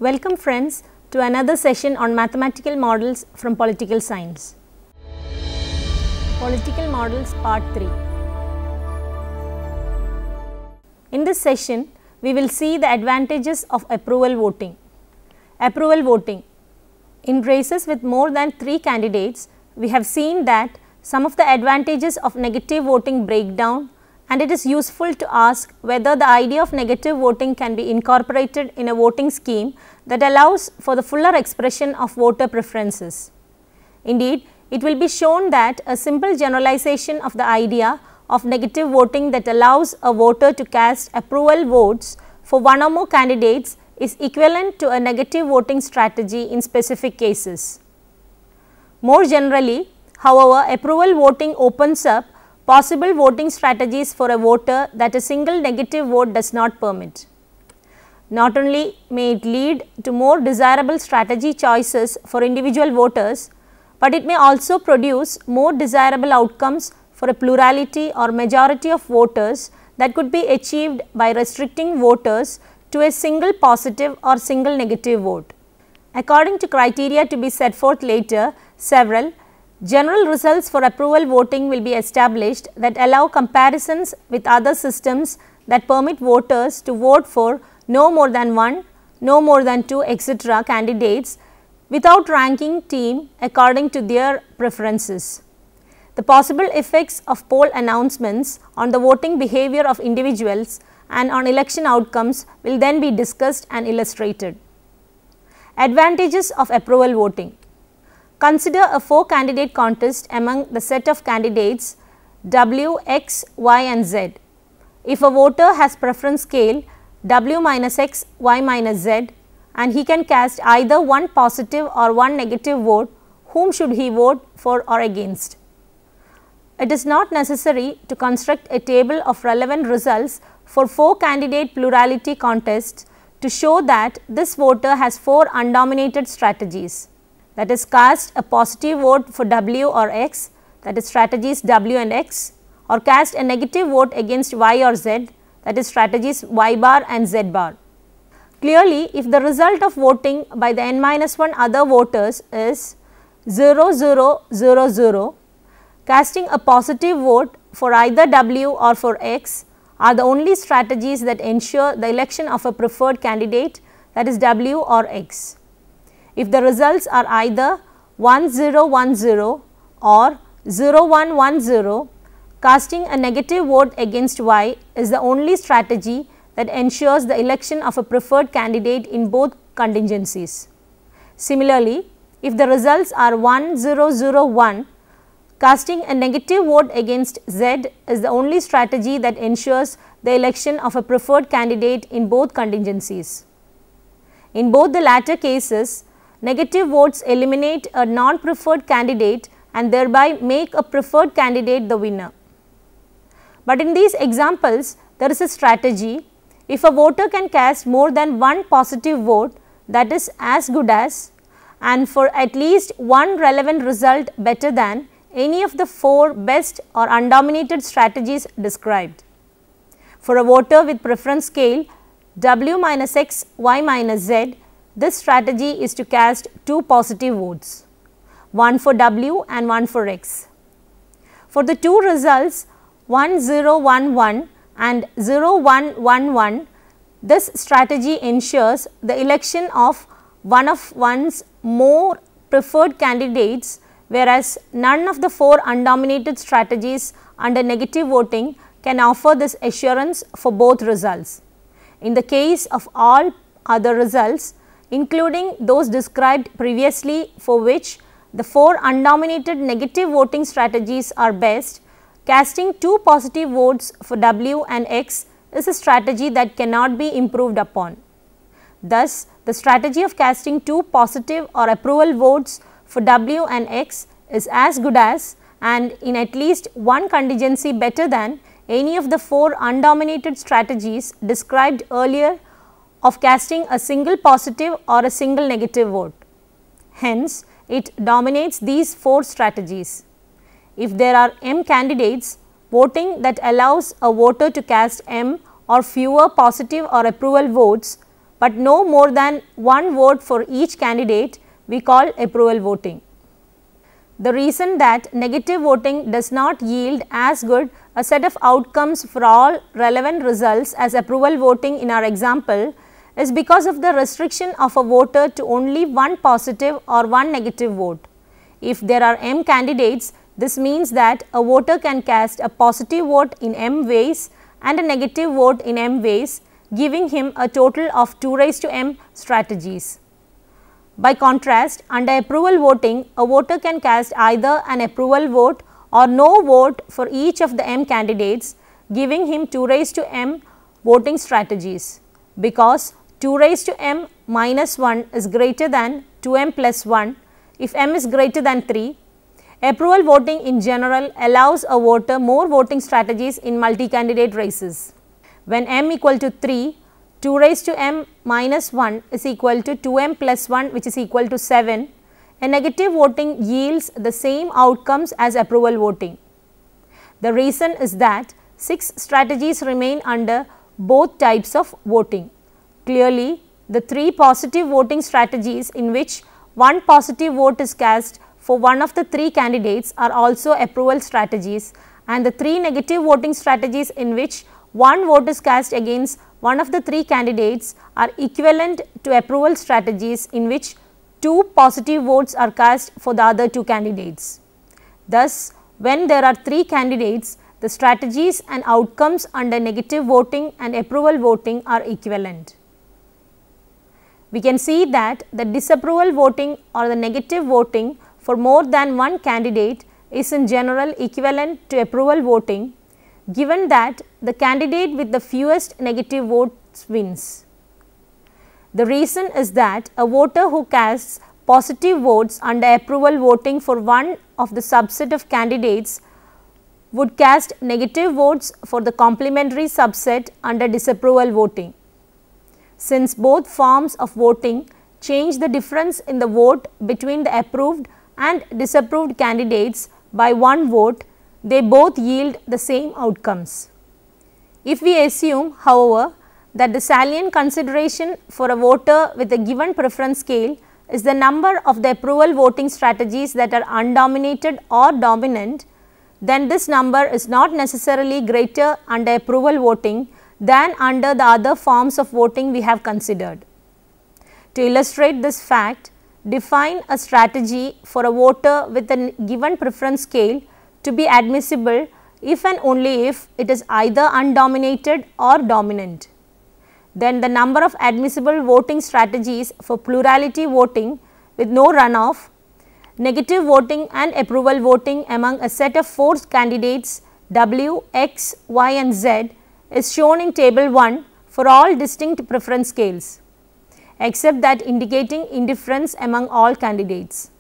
Welcome friends to another session on mathematical models from political science. Political models part 3. In this session, we will see the advantages of approval voting. Approval voting. In races with more than 3 candidates, we have seen that some of the advantages of negative voting break down, and it is useful to ask whether the idea of negative voting can be incorporated in a voting scheme that allows for the fuller expression of voter preferences. Indeed, it will be shown that a simple generalization of the idea of negative voting that allows a voter to cast approval votes for one or more candidates is equivalent to a negative voting strategy in specific cases. More generally, however, approval voting opens up possible voting strategies for a voter that a single negative vote does not permit. Not only may it lead to more desirable strategy choices for individual voters, but it may also produce more desirable outcomes for a plurality or majority of voters that could be achieved by restricting voters to a single positive or single negative vote. According to criteria to be set forth later, several general results for approval voting will be established that allow comparisons with other systems that permit voters to vote for no more than 1, no more than 2 etc. candidates without ranking team according to their preferences. The possible effects of poll announcements on the voting behavior of individuals and on election outcomes will then be discussed and illustrated. Advantages of approval voting. Consider a 4 candidate contest among the set of candidates W, X, Y and Z. If a voter has preference scale W minus X, Y minus Z and he can cast either one positive or one negative vote, whom should he vote for or against? It is not necessary to construct a table of relevant results for 4 candidate plurality contests to show that this voter has 4 undominated strategies, that is cast a positive vote for W or X, that is strategies W and X, or cast a negative vote against Y or Z, that is strategies Y bar and Z bar. Clearly, if the result of voting by the n minus 1 other voters is 0 0 0 0, casting a positive vote for either W or for X are the only strategies that ensure the election of a preferred candidate, that is W or X. If the results are either 1 0 1 0 or 0 1 1 0, casting a negative vote against Y is the only strategy that ensures the election of a preferred candidate in both contingencies. Similarly, if the results are 1 0 0 1, casting a negative vote against Z is the only strategy that ensures the election of a preferred candidate in both contingencies. In both the latter cases, negative votes eliminate a non-preferred candidate and thereby make a preferred candidate the winner. But in these examples, there is a strategy. If a voter can cast more than one positive vote, that is as good as, and for at least one relevant result better than any of the 4 best or undominated strategies described. For a voter with preference scale W minus X, Y minus Z, this strategy is to cast 2 positive votes, one for W and one for X. For the 2 results 1 0 1 1 and 0 1 1 1, this strategy ensures the election of one of one's more preferred candidates, whereas none of the 4 undominated strategies under negative voting can offer this assurance for both results. In the case of all other results, including those described previously for which the 4 undominated negative voting strategies are best, casting 2 positive votes for W and X is a strategy that cannot be improved upon. Thus, the strategy of casting 2 positive or approval votes for W and X is as good as, and in at least one contingency better than, any of the 4 undominated strategies described earlier of casting a single positive or a single negative vote. Hence, it dominates these 4 strategies. If there are m candidates, voting that allows a voter to cast m or fewer positive or approval votes but no more than one vote for each candidate, we call approval voting. The reason that negative voting does not yield as good a set of outcomes for all relevant results as approval voting in our example is because of the restriction of a voter to only one positive or one negative vote. If there are m candidates, this means that a voter can cast a positive vote in m ways and a negative vote in m ways, giving him a total of 2 raised to m strategies. By contrast, under approval voting, a voter can cast either an approval vote or no vote for each of the m candidates, giving him 2 raised to m voting strategies. Because 2 raised to m minus 1 is greater than 2m plus 1 if m is greater than 3, approval voting in general allows a voter more voting strategies in multi-candidate races. When m equal to 3, 2 raised to m minus 1 is equal to 2m plus 1, which is equal to 7. A negative voting yields the same outcomes as approval voting. The reason is that 6 strategies remain under both types of voting. Clearly, the 3 positive voting strategies in which one positive vote is cast for one of the 3 candidates are also approval strategies, and the 3 negative voting strategies in which one vote is cast against one of the 3 candidates are equivalent to approval strategies in which 2 positive votes are cast for the other 2 candidates. Thus, when there are 3 candidates, the strategies and outcomes under negative voting and approval voting are equivalent. We can see that the disapproval voting or the negative voting for more than one candidate is in general equivalent to approval voting, given that the candidate with the fewest negative votes wins. The reason is that a voter who casts positive votes under approval voting for one of the subset of candidates would cast negative votes for the complementary subset under disapproval voting. Since both forms of voting change the difference in the vote between the approved and disapproved candidates by one vote, they both yield the same outcomes. If we assume, however, that the salient consideration for a voter with a given preference scale is the number of the approval voting strategies that are undominated or dominant, then this number is not necessarily greater under approval voting than under the other forms of voting we have considered. To illustrate this fact, define a strategy for a voter with a given preference scale to be admissible if and only if it is either undominated or dominant. Then the number of admissible voting strategies for plurality voting with no runoff, negative voting and approval voting among a set of 4 candidates W, X, Y and Z is shown in table 1 for all distinct preference scales, except that indicating indifference among all candidates.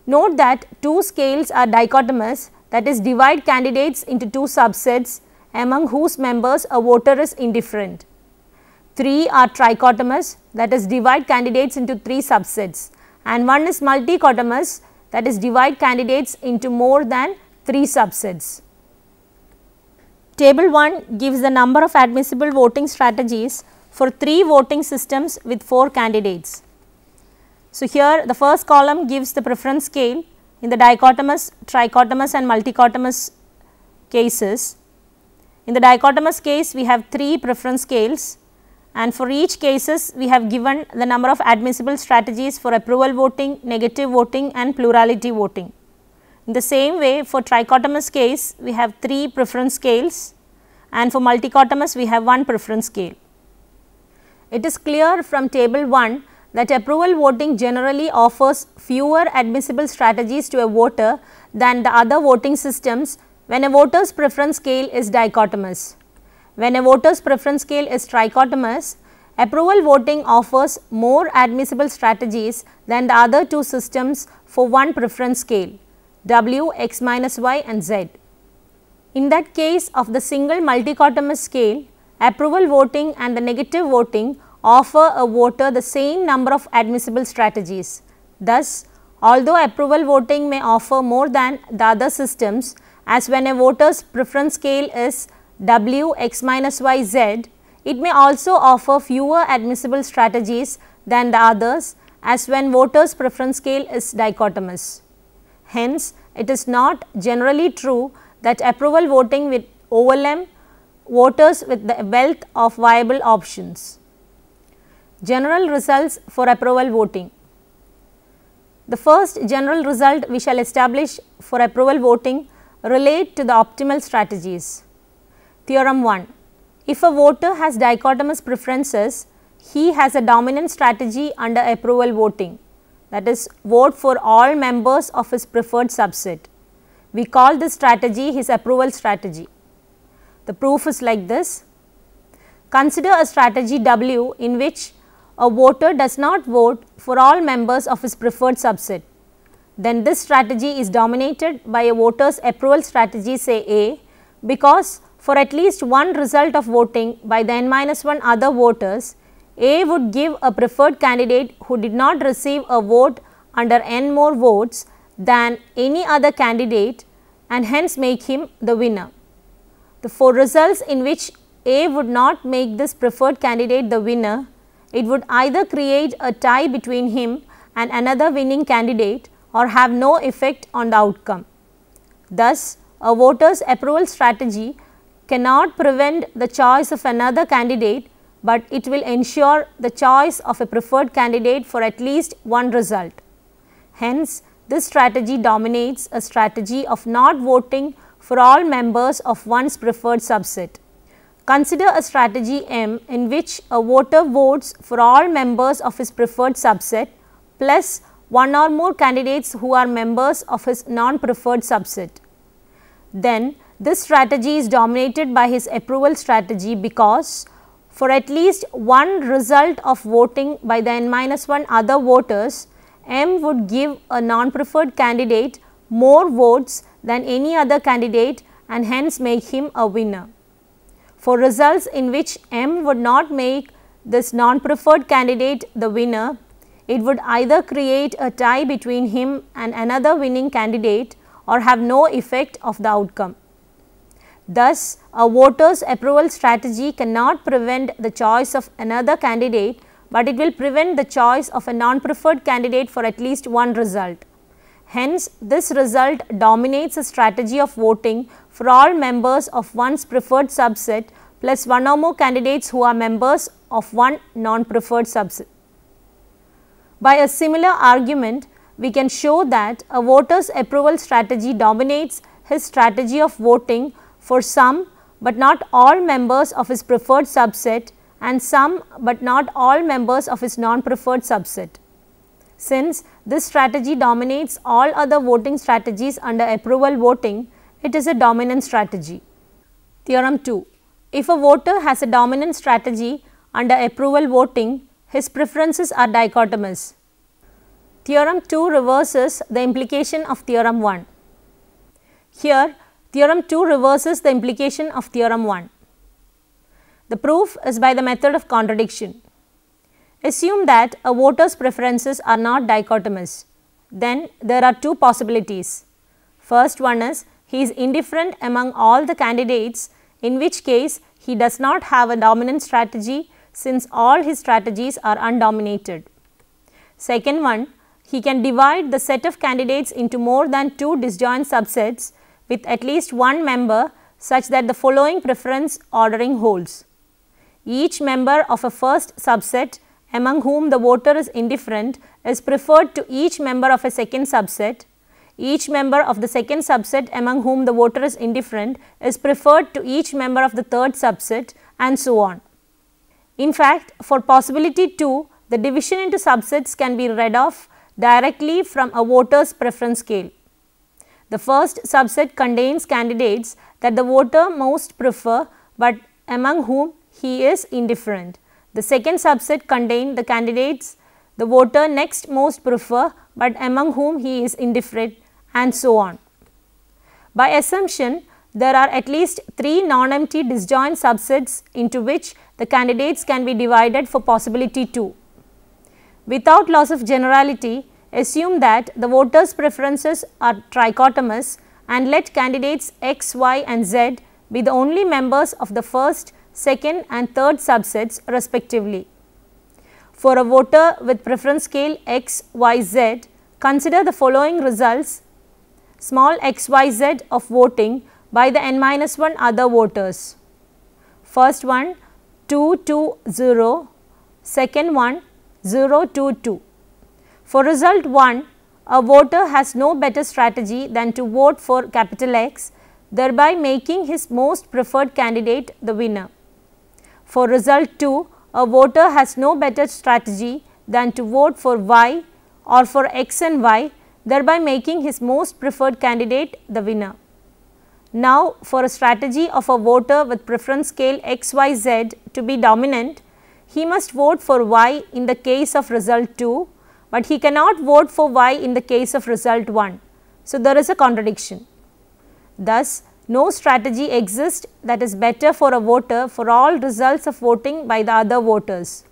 Note that 2 scales are dichotomous, that is, divide candidates into 2 subsets among whose members a voter is indifferent. 3 are trichotomous, that is, divide candidates into 3 subsets, and 1 is multichotomous, that is, divide candidates into more than 3 subsets. Table 1 gives the number of admissible voting strategies for 3 voting systems with 4 candidates. So, here the first column gives the preference scale in the dichotomous, trichotomous and multichotomous cases. In the dichotomous case, we have 3 preference scales, and for each cases we have given the number of admissible strategies for approval voting, negative voting and plurality voting. In the same way, for trichotomous case we have 3 preference scales, and for multichotomous we have 1 preference scale. It is clear from table 1 that approval voting generally offers fewer admissible strategies to a voter than the other voting systems when a voter's preference scale is dichotomous. When a voter's preference scale is trichotomous, approval voting offers more admissible strategies than the other 2 systems for one preference scale W, X minus Y and Z. In that case of the single multichotomous scale, approval voting and the negative voting offer a voter the same number of admissible strategies. Thus, although approval voting may offer more than the other systems, as when a voter's preference scale is W, X minus Y, Z, It may also offer fewer admissible strategies than the others, as when voters' preference scale is dichotomous. Hence, it is not generally true that approval voting will overwhelm voters with the wealth of viable options. General results for approval voting. The first general result we shall establish for approval voting relate to the optimal strategies. Theorem 1. If a voter has dichotomous preferences, he has a dominant strategy under approval voting, that is, vote for all members of his preferred subset. We call this strategy his approval strategy. The proof is like this. Consider a strategy W in which a voter does not vote for all members of his preferred subset. Then this strategy is dominated by a voter's approval strategy, say A, because for at least one result of voting by the n-1 other voters, A would give a preferred candidate who did not receive a vote under n more votes than any other candidate and hence make him the winner. The for results in which A would not make this preferred candidate the winner, it would either create a tie between him and another winning candidate or have no effect on the outcome. Thus, a voter's approval strategy cannot prevent the choice of another candidate, but it will ensure the choice of a preferred candidate for at least one result. Hence, this strategy dominates a strategy of not voting for all members of one's preferred subset. Consider a strategy M in which a voter votes for all members of his preferred subset plus one or more candidates who are members of his non-preferred subset. Then this strategy is dominated by his approval strategy because for at least one result of voting by the n-1 other voters, M would give a non-preferred candidate more votes than any other candidate and hence make him a winner. For results in which M would not make this non-preferred candidate the winner, it would either create a tie between him and another winning candidate or have no effect of the outcome. Thus, a voter's approval strategy cannot prevent the choice of another candidate, but it will prevent the choice of a non-preferred candidate for at least one result. Hence, this result dominates a strategy of voting for all members of one's preferred subset plus one or more candidates who are members of one non-preferred subset. By a similar argument, we can show that a voter's approval strategy dominates his strategy of voting for some but not all members of his preferred subset and some but not all members of his non-preferred subset. Since this strategy dominates all other voting strategies under approval voting, it is a dominant strategy. Theorem 2. If a voter has a dominant strategy under approval voting, his preferences are dichotomous. Theorem 2 reverses the implication of theorem 1. Here, theorem 2 reverses the implication of theorem 1. The proof is by the method of contradiction. Assume that a voter's preferences are not dichotomous. Then there are two possibilities. First one is he is indifferent among all the candidates, in which case he does not have a dominant strategy since all his strategies are undominated. Second one, he can divide the set of candidates into more than two disjoint subsets with at least one member such that the following preference ordering holds. Each member of a first subset among whom the voter is indifferent is preferred to each member of a second subset. Each member of the second subset among whom the voter is indifferent is preferred to each member of the third subset, and so on. In fact, for possibility 2, the division into subsets can be read off directly from a voter's preference scale. The first subset contains candidates that the voter most prefer, but among whom he is indifferent. The second subset contains the candidates the voter next most prefer, but among whom he is indifferent, and so on. By assumption, there are at least 3 non-empty disjoint subsets into which the candidates can be divided for possibility 2. Without loss of generality, assume that the voters' preferences are trichotomous and let candidates x, y and z be the only members of the first second and third subsets respectively. For a voter with preference scale x, y, z, consider the following results small x, y, z of voting by the n-1 other voters. First one 2, 2, 0, second one 0, 2, 2. For result 1, a voter has no better strategy than to vote for capital X, thereby making his most preferred candidate the winner. For result 2, a voter has no better strategy than to vote for Y or for X and Y, thereby making his most preferred candidate the winner. Now, for a strategy of a voter with preference scale x, y, z to be dominant, he must vote for Y in the case of result 2, but he cannot vote for Y in the case of result 1. So, there is a contradiction. Thus, no strategy exists that is better for a voter for all results of voting by the other voters.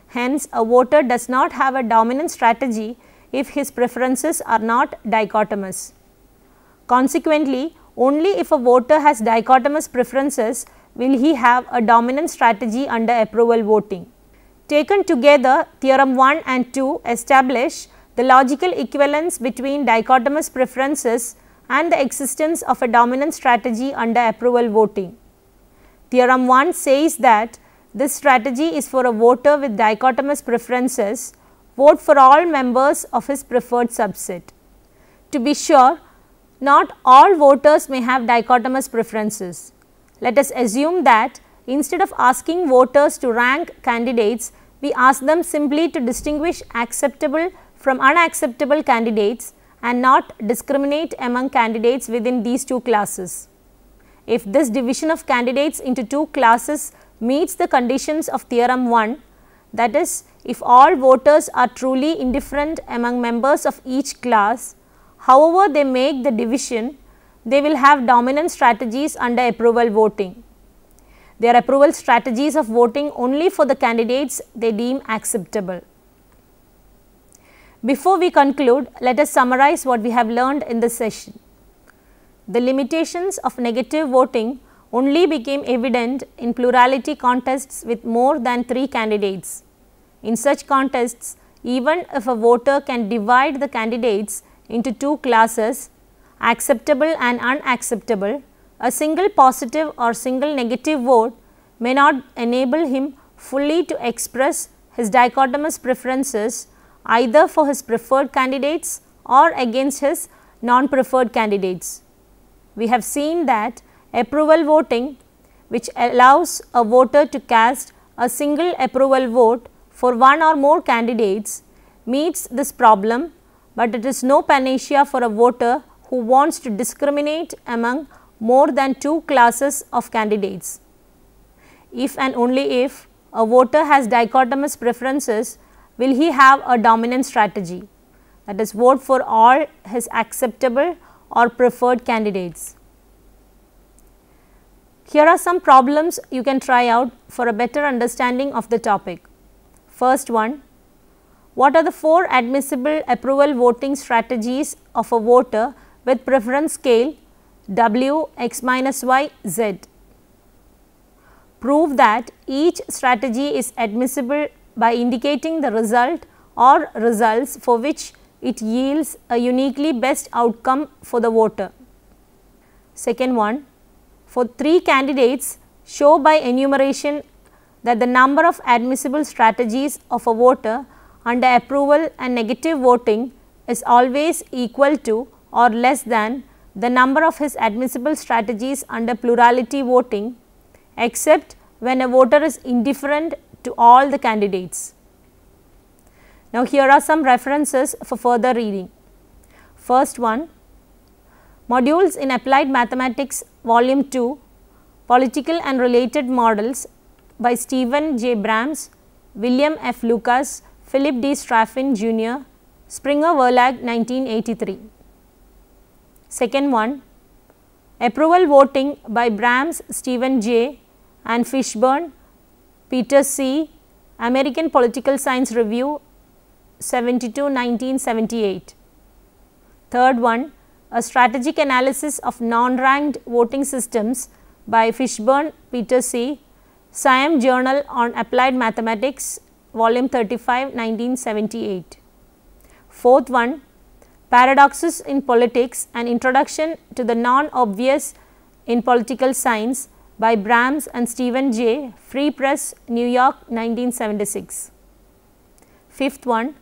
Hence, a voter does not have a dominant strategy if his preferences are not dichotomous. Consequently, only if a voter has dichotomous preferences will he have a dominant strategy under approval voting. Taken together, theorem 1 and 2 establish the logical equivalence between dichotomous preferences and the existence of a dominant strategy under approval voting. Theorem 1 says that this strategy is for a voter with dichotomous preferences, vote for all members of his preferred subset. To be sure, not all voters may have dichotomous preferences. Let us assume that instead of asking voters to rank candidates, we ask them simply to distinguish acceptable from unacceptable candidates and not discriminate among candidates within these two classes. If this division of candidates into two classes meets the conditions of theorem 1, that is, if all voters are truly indifferent among members of each class, however they make the division, they will have dominant strategies under approval voting. They are approval strategies of voting only for the candidates they deem acceptable. Before we conclude, let us summarize what we have learned in this session. The limitations of negative voting only became evident in plurality contests with more than 3 candidates. In such contests, even if a voter can divide the candidates into 2 classes, acceptable and unacceptable, a single positive or single negative vote may not enable him fully to express his dichotomous preferences either for his preferred candidates or against his non-preferred candidates. We have seen that approval voting, which allows a voter to cast a single approval vote for one or more candidates, meets this problem, but it is no panacea for a voter who wants to discriminate among more than 2 classes of candidates. If and only if a voter has dichotomous preferences, will he have a dominant strategy, that is, vote for all his acceptable or preferred candidates. Here are some problems you can try out for a better understanding of the topic. First one, what are the 4 admissible approval voting strategies of a voter with preference scale W, X minus Y, Z? Prove that each strategy is admissible by indicating the result or results for which it yields a uniquely best outcome for the voter. Second one, for 3 candidates, show by enumeration that the number of admissible strategies of a voter under approval and negative voting is always equal to or less than the number of his admissible strategies under plurality voting, except when a voter is indifferent to all the candidates. Now, here are some references for further reading. First one, Modules in Applied Mathematics Volume 2, Political and Related Models by Stephen J. Brams, William F. Lucas, Philip D. Straffin Jr., Springer-Verlag 1983. Second one, Approval Voting by Brams, Stephen J. and Fishburne, Peter C., American Political Science Review 72, 1978. Third one, A Strategic Analysis of Non-Ranked Voting Systems by Fishburne, Peter C., Siam Journal on Applied Mathematics, volume 35, 1978. Fourth one, Paradoxes in Politics, an Introduction to the Non-Obvious in Political Science by Brahms and Stephen J., Free Press, New York, 1976. Fifth one,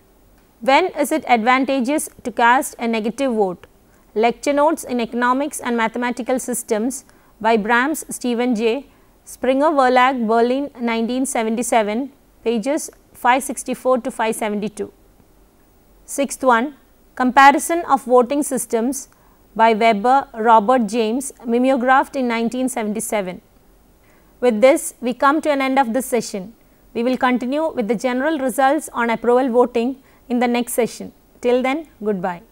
When is it advantageous to cast a negative vote? Lecture Notes in Economics and Mathematical Systems by Brahms, Stephen J., Springer Verlag, Berlin, 1977, pages 564 to 572. Sixth one, Comparison of Voting Systems by Weber, Robert James, mimeographed in 1977. With this, we come to an end of this session. We will continue with the general results on approval voting in the next session. Till then, goodbye.